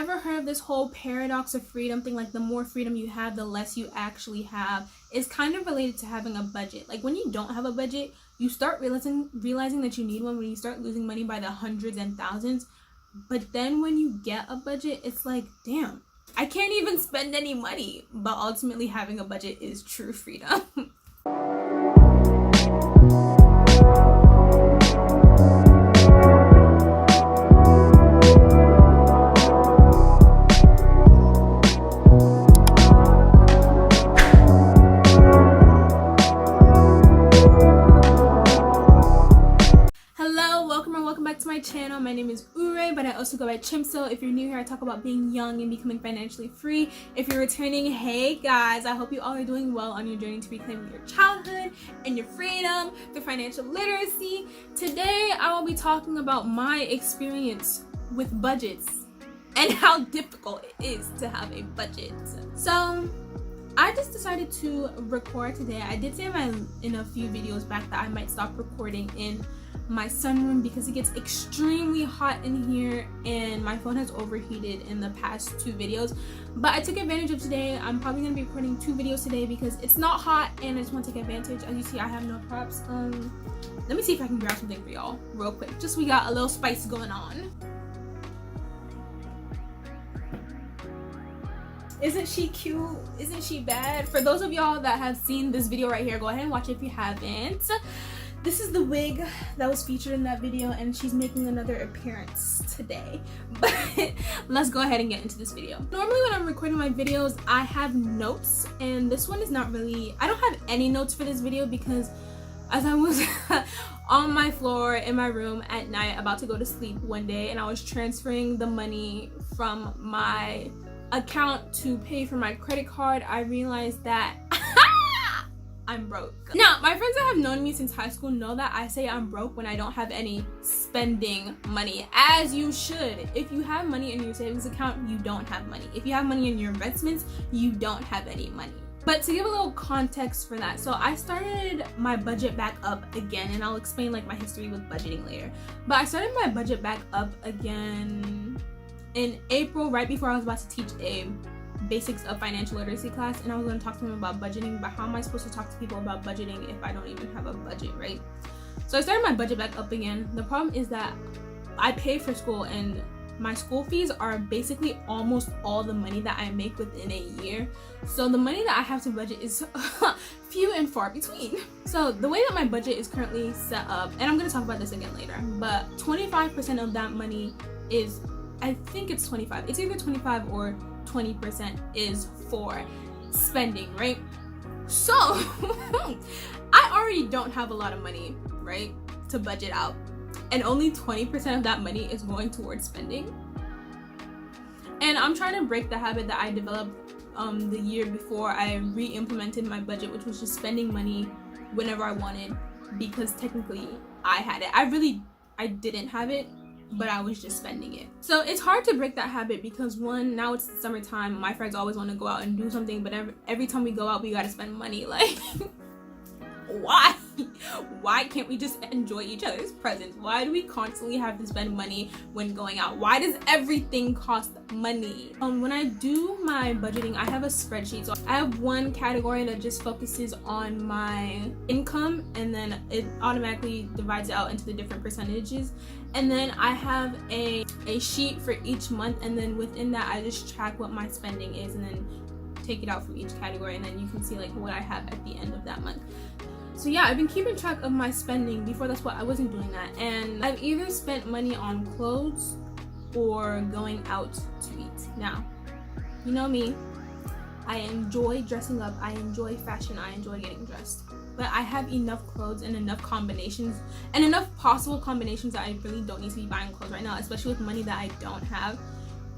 ever heard of this whole paradox of freedom thing? Like, the more freedom you have, the less you actually have. It's kind of related to having a budget. Like, when you don't have a budget, you start realizing that you need one when you start losing money by the hundreds and thousands. But then when you get a budget, it's like, damn, I can't even spend any money. But ultimately, having a budget is true freedom. Channel. My name is Urayy, but I also go by Chimp. So if you're new here, I talk about being young and becoming financially free. If you're returning, hey guys, I hope you all are doing well on your journey to reclaiming your childhood and your freedom through financial literacy. Today I will be talking about my experience with budgets and how difficult it is to have a budget. So I just decided to record today. I did say in a few videos back that I might stop recording in my sunroom because it gets extremely hot in here and my phone has overheated in the past 2 videos, but I took advantage of today. I'm probably gonna be recording 2 videos today because it's not hot and I just want to take advantage. As you see, I have no props. Let me see if I can grab something for y'all real quick, just we got a little spice going on. Isn't she cute? Isn't she bad? For those of y'all that have seen this video right here, go ahead and watch it if you haven't. This is the wig that was featured in that video and she's making another appearance today. But let's go ahead and get into this video. Normally when I'm recording my videos, I have notes, and this one is not really, I don't have any notes for this video because as I was on my floor in my room at night about to go to sleep one day and I was transferring the money from my account to pay for my credit card, I realized that I'm broke. Now, my friends that have known me since high school know that I say I'm broke when I don't have any spending money, as you should. If you have money in your savings account, you don't have money. If you have money in your investments, you don't have any money. But to give a little context for that, so I started my budget back up again, and I'll explain like my history with budgeting later. But I started my budget back up again in April, right before I was about to teach a basics of financial literacy class, and I was going to talk to them about budgeting. But how am I supposed to talk to people about budgeting if I don't even have a budget, right? So I started my budget back up again. The problem is that I pay for school and my school fees are basically almost all the money that I make within a year. So the money that I have to budget is few and far between. So the way that my budget is currently set up, and I'm going to talk about this again later, but 25% of that money is, I think it's 25. It's either 25 or 20% is for spending, right? So I already don't have a lot of money, right, to budget out, and only 20% of that money is going towards spending. And I'm trying to break the habit that I developed the year before I re-implemented my budget, which was just spending money whenever I wanted, because technically I had it. I didn't have it, but I was just spending it. So it's hard to break that habit because, one, now it's the summertime, my friends always want to go out and do something, but every time we go out we gotta spend money. Like, why can't we just enjoy each other's presence? Why do we constantly have to spend money when going out? Why does everything cost money? When I do my budgeting, I have a spreadsheet. So I have one category that just focuses on my income, and then it automatically divides it out into the different percentages. And then I have a sheet for each month, and then within that I just track what my spending is and then take it out from each category, and then you can see like what I have at the end of that month. So yeah, I've been keeping track of my spending. Before that's what I wasn't doing that, and I've either spent money on clothes or going out to eat. Now, you know me, I enjoy dressing up, I enjoy fashion, I enjoy getting dressed, but I have enough clothes and enough combinations and enough possible combinations that I really don't need to be buying clothes right now, especially with money that I don't have.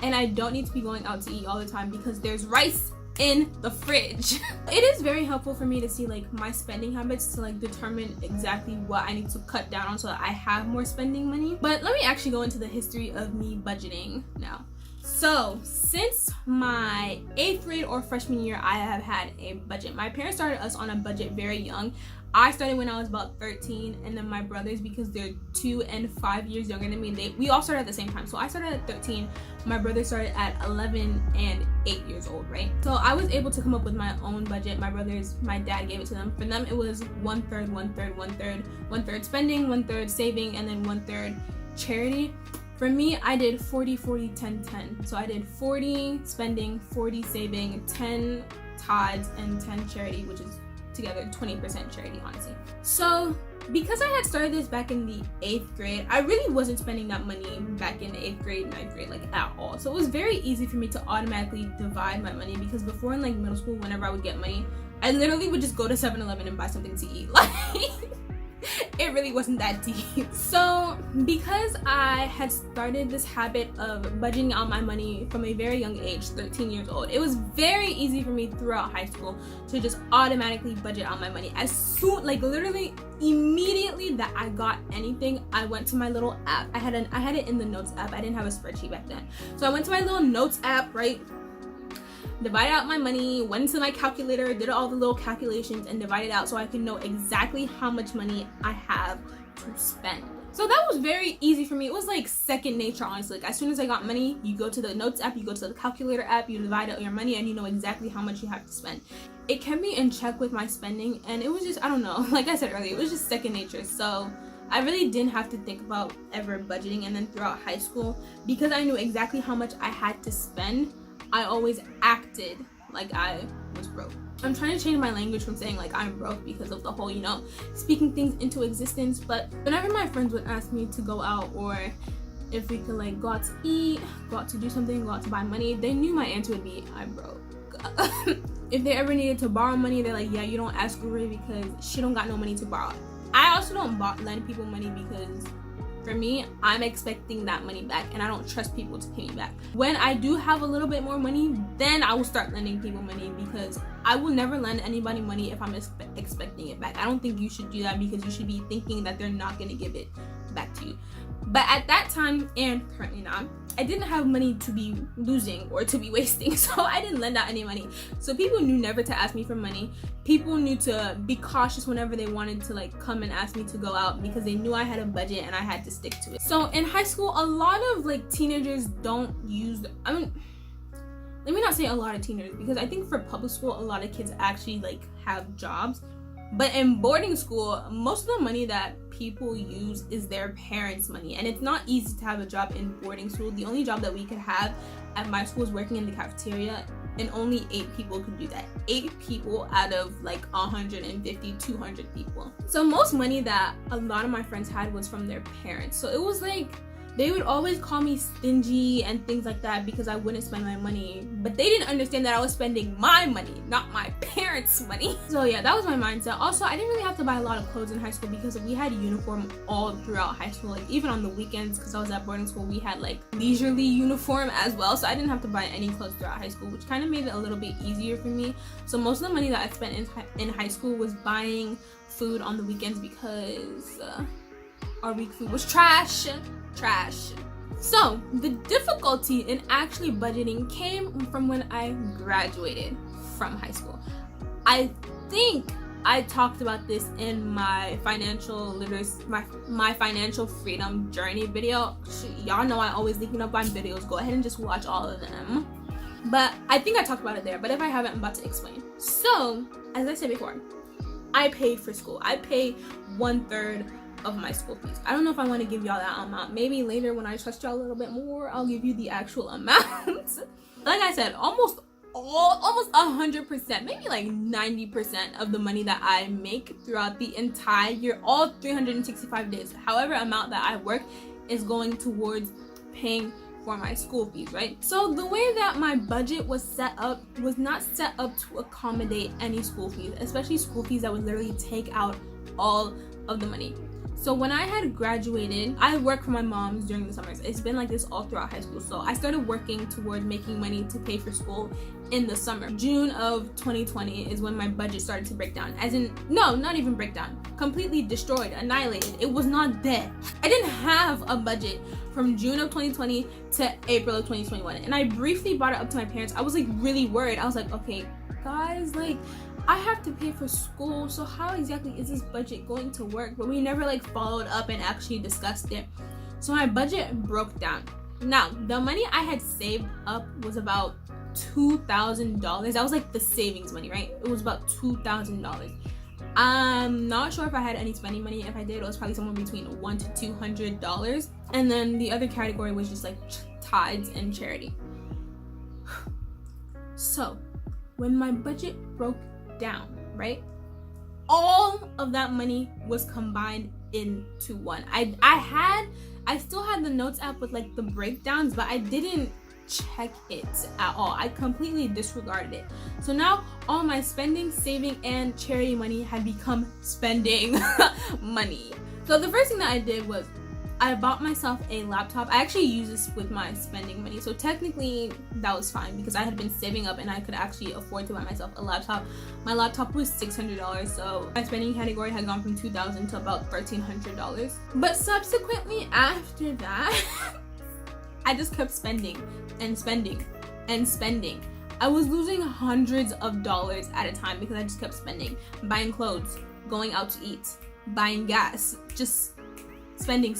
And I don't need to be going out to eat all the time because there's rice in the fridge. It is very helpful for me to see like my spending habits to like determine exactly what I need to cut down on so that I have more spending money. But let me actually go into the history of me budgeting now. So since my 8th grade or freshman year, I have had a budget. My parents started us on a budget very young. I started when I was about 13, and then my brothers, because they're 2 and 5 years younger than me, we all started at the same time. So I started at 13, my brother started at 11 and 8 years old, right? So I was able to come up with my own budget. My brothers, my dad gave it to them. For them, it was 1/3, 1/3, 1/3, 1/3 spending, 1/3 saving, and then 1/3 charity. For me, I did 40, 40, 10, 10. So I did 40 spending, 40 saving, 10 tithes, and 10 charity, which is together 20% charity, honestly. So because I had started this back in the 8th grade, I really wasn't spending that money back in the 8th grade, 9th grade, like at all. So it was very easy for me to automatically divide my money, because before in like middle school, whenever I would get money, I literally would just go to 7-Eleven and buy something to eat. Like, it really wasn't that deep. So because I had started this habit of budgeting out my money from a very young age, 13 years old, it was very easy for me throughout high school to just automatically budget out my money. As soon, like literally immediately that I got anything, I went to my little app. I had it in the notes app. I didn't have a spreadsheet back then. So I went to my little notes app, right? Divided out my money, went to my calculator, did all the little calculations, and divided out so I could know exactly how much money I have to spend. So that was very easy for me. It was like second nature, honestly. Like as soon as I got money, you go to the notes app, you go to the calculator app, you divide out your money, and you know exactly how much you have to spend. It kept me in check with my spending, and it was just, I don't know, like I said earlier, it was just second nature. So I really didn't have to think about ever budgeting. And then throughout high school, because I knew exactly how much I had to spend, I always acted like I was broke. I'm trying to change my language from saying like I'm broke because of the whole, you know, speaking things into existence. But whenever my friends would ask me to go out, or if we could like go out to eat, go out to do something, go out to buy money, they knew my answer would be I'm broke. If they ever needed to borrow money, they're like, yeah, you don't ask urayy because she don't got no money to borrow. I also don't lend people money because for me, I'm expecting that money back, and I don't trust people to pay me back. When I do have a little bit more money, then I will start lending people money, because I will never lend anybody money if I'm expecting it back. I don't think you should do that, because you should be thinking that they're not going to give it back to you. But at that time, and currently now, I didn't have money to be losing or to be wasting, so I didn't lend out any money. So people knew never to ask me for money. People knew to be cautious whenever they wanted to like come and ask me to go out, because they knew I had a budget and I had to stick to it. So in high school, a lot of like teenagers don't use, I mean, let me not say a lot of teenagers, because I think for public school, a lot of kids actually like have jobs. But in boarding school, most of the money that people use is their parents' money, and it's not easy to have a job in boarding school. The only job that we could have at my school is working in the cafeteria, and only 8 people could do that. 8 people out of like 150, 200 people. So most money that a lot of my friends had was from their parents. So it was like, they would always call me stingy and things like that because I wouldn't spend my money. But they didn't understand that I was spending my money, not my parents' money. So yeah, that was my mindset. Also, I didn't really have to buy a lot of clothes in high school because we had uniform all throughout high school. Like even on the weekends, because I was at boarding school, we had like leisurely uniform as well. So I didn't have to buy any clothes throughout high school, which kind of made it a little bit easier for me. So most of the money that I spent in high school was buying food on the weekends, because our week food was trash. So the difficulty in actually budgeting came from when I graduated from high school. I think I talked about this in my financial literacy, my financial freedom journey video. Y'all know I always link up on videos. Go ahead and just watch all of them. But I think I talked about it there. But if I haven't, I'm about to explain. So as I said before, I paid for school. I pay 1/3 of my school fees. I don't know if I want to give y'all that amount. Maybe later when I trust y'all a little bit more, I'll give you the actual amount. Like I said, almost 100%, maybe like 90% of the money that I make throughout the entire year, all 365 days, however amount that I work, is going towards paying for my school fees, right? So the way that my budget was set up was not set up to accommodate any school fees, especially school fees that would literally take out all of the money. So when I had graduated, I worked for my mom's during the summers. It's been like this all throughout high school. So I started working towards making money to pay for school in the summer. June of 2020 is when my budget started to break down. As in, no, not even break down. Completely destroyed, annihilated. It was not there. I didn't have a budget from June of 2020 to April of 2021. And I briefly brought it up to my parents. I was like really worried. I was like, okay, guys, like I have to pay for school, so how exactly is this budget going to work? But we never like followed up and actually discussed it. So my budget broke down. Now, the money I had saved up was about $2,000. That was like the savings money, right? It was about $2,000. I'm not sure if I had any spending money. If I did, it was probably somewhere between $100 to $200. And then the other category was just like tithes and charity. So when my budget broke down, right, all of that money was combined into one. I still had the notes app with like the breakdowns, but I didn't check it at all. I completely disregarded it. So now all my spending, saving, and charity money had become spending money. So the first thing that I did was I bought myself a laptop. I actually used this with my spending money, so technically that was fine because I had been saving up and I could actually afford to buy myself a laptop. My laptop was $600, so my spending category had gone from $2,000 to about $1,300. But subsequently after that, I just kept spending and spending and spending. I was losing hundreds of dollars at a time because I just kept spending, buying clothes, going out to eat, buying gas, just spending.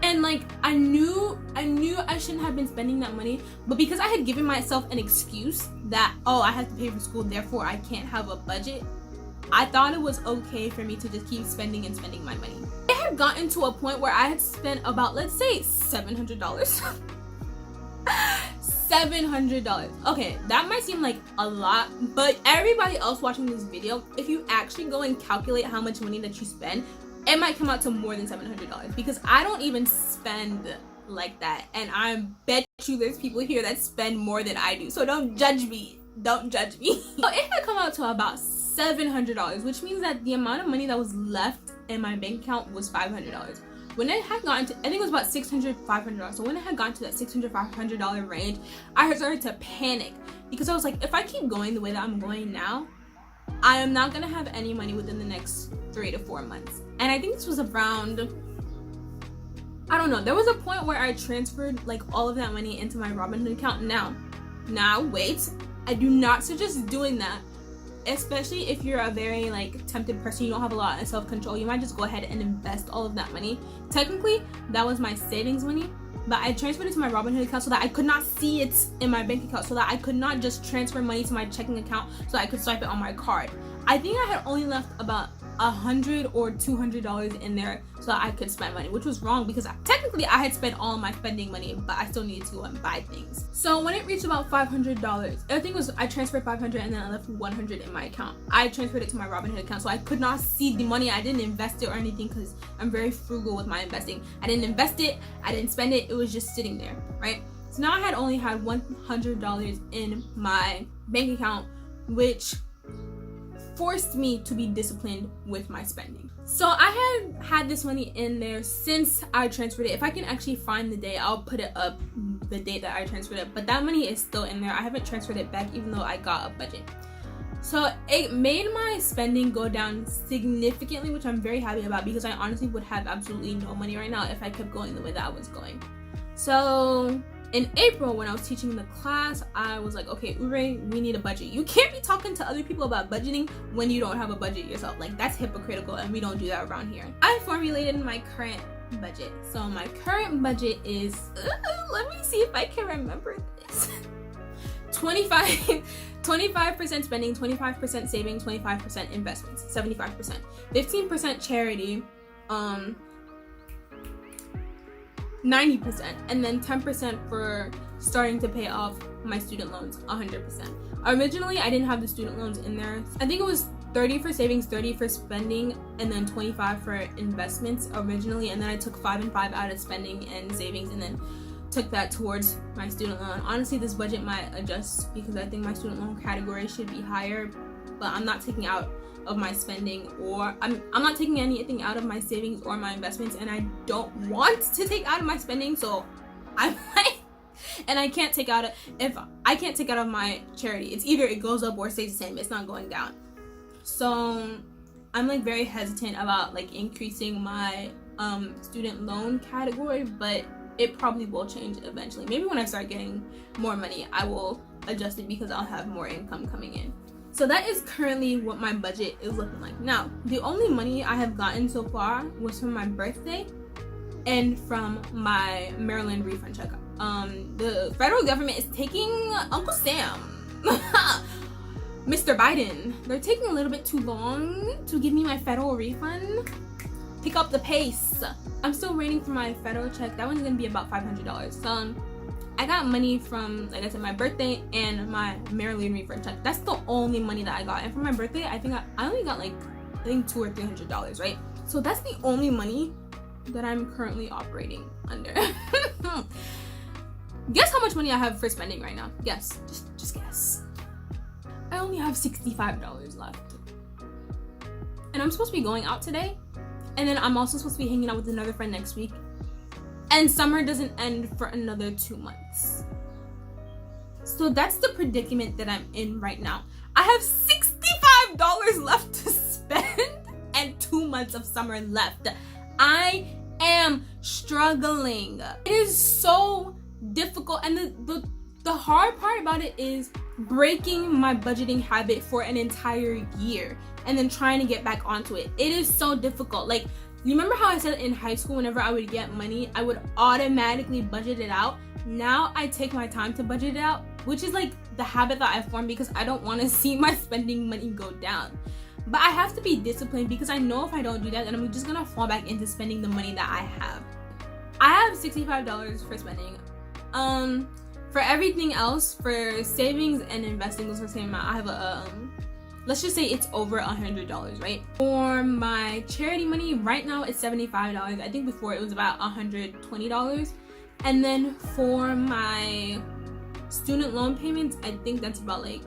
And like I knew I shouldn't have been spending that money, but because I had given myself an excuse that, oh, I have to pay for school, therefore I can't have a budget, I thought it was okay for me to just keep spending and spending my money. It had gotten to a point where I had spent about, let's say, $700. $700. Okay, that might seem like a lot, but everybody else watching this video, if you actually go and calculate how much money that you spend, it might come out to more than $700 because I don't even spend like that, and I bet you there's people here that spend more than I do, so don't judge me. So it had come out to about $700, which means that the amount of money that was left in my bank account was $500. When it had gotten to, I think it was about $600, $500. So when it had gotten to that $600, $500 range, I started to panic because I was like, if I keep going the way that I'm going now, I am not gonna have any money within the next 3 to 4 months. And I think this was around, I don't know, there was a point where I transferred like all of that money into my Robinhood account. Now wait, I do not suggest doing that, especially if you're a very like tempted person, you don't have a lot of self-control. You might just go ahead and invest all of that money. Technically that was my savings money, but I transferred it to my Robinhood account so that I could not see it in my bank account, so that I could not just transfer money to my checking account so I could swipe it on my card. I think I had only left about $100 or $200 in there so that I could spend money, which was wrong because technically I had spent all my spending money, but I still needed to go and buy things. So when it reached about $500, I think it was, I transferred $500 and then I left $100 in my account. I transferred it to my Robinhood account, so I could not see the money. I didn't invest it or anything because I'm very frugal with my investing. I didn't invest it, I didn't spend it, it was just sitting there, right? So now I had only had $100 in my bank account, which forced me to be disciplined with my spending. So I had this money in there since I transferred it. If I can actually find the day, I'll put it up, the date that I transferred it, but that money is still in there. I haven't transferred it back even though I got a budget. So it made my spending go down significantly, which I'm very happy about because I honestly would have absolutely no money right now if I kept going the way that I was going. So in April, when I was teaching the class, I was like, okay, urayy, we need a budget. You can't be talking to other people about budgeting when you don't have a budget yourself. Like, that's hypocritical, and we don't do that around here. I formulated my current budget. So my current budget is, let me see if I can remember this. 25% spending, 25% saving, 25% investments, 75%, 15% charity, 90%, and then 10% for starting to pay off my student loans, 100%. Originally, I didn't have the student loans in there. I think it was 30 for savings, 30 for spending, and then 25 for investments originally, and then I took 5 and 5 out of spending and savings and then took that towards my student loan. Honestly, this budget might adjust because I think my student loan category should be higher, but I'm not taking out of my spending, or I'm not taking anything out of my savings or my investments, and I don't want to take out of my spending, so I'm like, and I can't take out of my charity. It's either it goes up or stays the same. It's not going down. So I'm like very hesitant about like increasing my student loan category, but it probably will change eventually. Maybe when I start getting more money, I will adjust it because I'll have more income coming in. So that is currently what my budget is looking like. Now, the only money I have gotten so far was from my birthday and from my Maryland refund check. The federal government is taking Uncle Sam, Mr. Biden. They're taking a little bit too long to give me my federal refund. Pick up the pace. I'm still waiting for my federal check. That one's gonna be about $500. So I got money from, like I said, my birthday and my Maryland refund check. That's the only money that I got. And for my birthday, I think I only got like, I think $200 or $300, right? So that's the only money that I'm currently operating under. Guess how much money I have for spending right now? Guess. Just guess. I only have $65 left. And I'm supposed to be going out today. And then I'm also supposed to be hanging out with another friend next week. And summer doesn't end for another 2 months. So that's the predicament that I'm in right now. I have $65 left to spend and 2 months of summer left. I am struggling. It is so difficult, and the hard part about it is breaking my budgeting habit for an entire year and then trying to get back onto it. It is so difficult. Like, you remember how I said in high school, whenever I would get money, I would automatically budget it out? Now I take my time to budget it out, which is like the habit that I formed because I don't want to see my spending money go down. But I have to be disciplined because I know if I don't do that, then I'm just gonna fall back into spending the money that I have. I have $65 for spending. For everything else, for savings and investing, was the same amount. I have a let's just say it's over $100, right? For my charity money right now, it's $75. I think before it was about $120. And then for my student loan payments, I think that's about like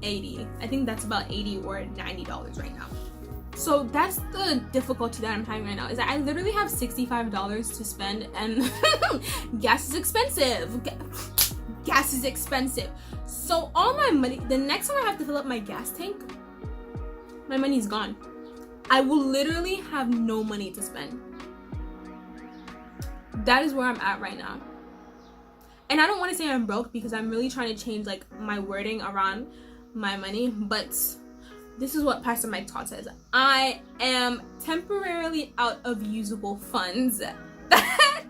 80. I think that's about $80 or $90 right now. So that's the difficulty that I'm having right now, is that I literally have $65 to spend, and gas is expensive. Gas is expensive. So all my money, the next time I have to fill up my gas tank, my money's gone. I will literally have no money to spend. That is where I'm at right now. And I don't want to say I'm broke because I'm really trying to change like my wording around my money, but this is what Pastor Mike Todd says. I am temporarily out of usable funds.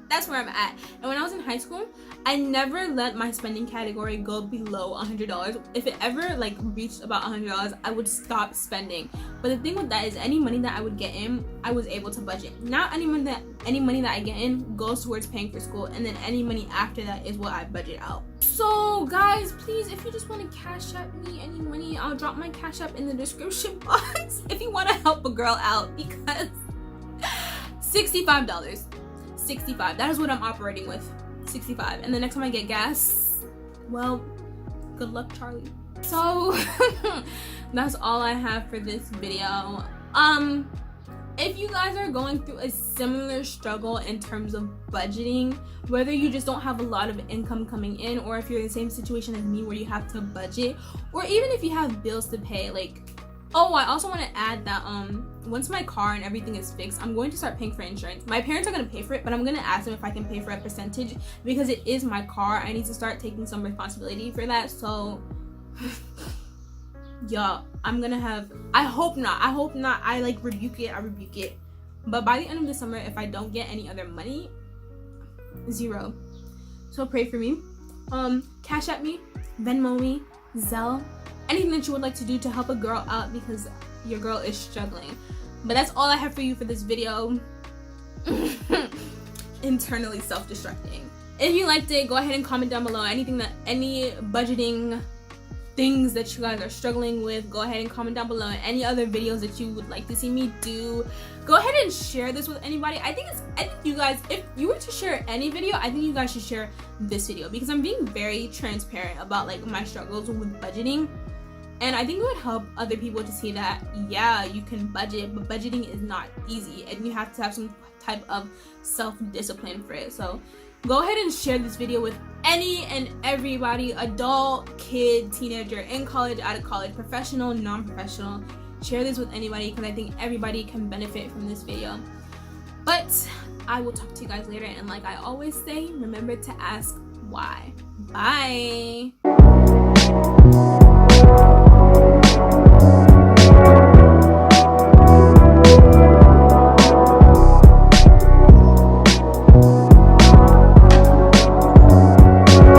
That's where I'm at. And when I was in high school, I never let my spending category go below $100. If it ever like reached about $100, I would stop spending. But the thing with that is, any money that I would get in, I was able to budget. Now any money that I get in goes towards paying for school, and then any money after that is what I budget out. So guys, please, if you just want to Cash App me any money, I'll drop my Cash App in the description box if you want to help a girl out, because $65. 65, that is what I'm operating with. 65. And the next time I get gas, well, good luck, Charlie. So that's all I have for this video. If you guys are going through a similar struggle in terms of budgeting, whether you just don't have a lot of income coming in, or if you're in the same situation as me where you have to budget, or even if you have bills to pay, like, oh, I also want to add that once my car and everything is fixed, I'm going to start paying for insurance. My parents are going to pay for it, but I'm going to ask them if I can pay for a percentage because it is my car. I need to start taking some responsibility for that. So yeah, I'm gonna have, I hope not, I like rebuke it, but by the end of the summer, if I don't get any other money, zero. So pray for me. Cash at me, Venmo me, Zelle, anything that you would like to do to help a girl out, because your girl is struggling. But that's all I have for you for this video. Internally self-destructing. If you liked it, go ahead and comment down below any budgeting things that you guys are struggling with. Go ahead and comment down below, and any other videos that you would like to see me do. Go ahead and share this with anybody. I think you guys, if you were to share any video, I think you guys should share this video, because I'm being very transparent about like my struggles with budgeting. And I think it would help other people to see that, yeah, you can budget, but budgeting is not easy, and you have to have some type of self-discipline for it. So go ahead and share this video with any and everybody, adult, kid, teenager, in college, out of college, professional, non-professional. Share this with anybody, because I think everybody can benefit from this video. But I will talk to you guys later, and like I always say, remember to ask why. Bye.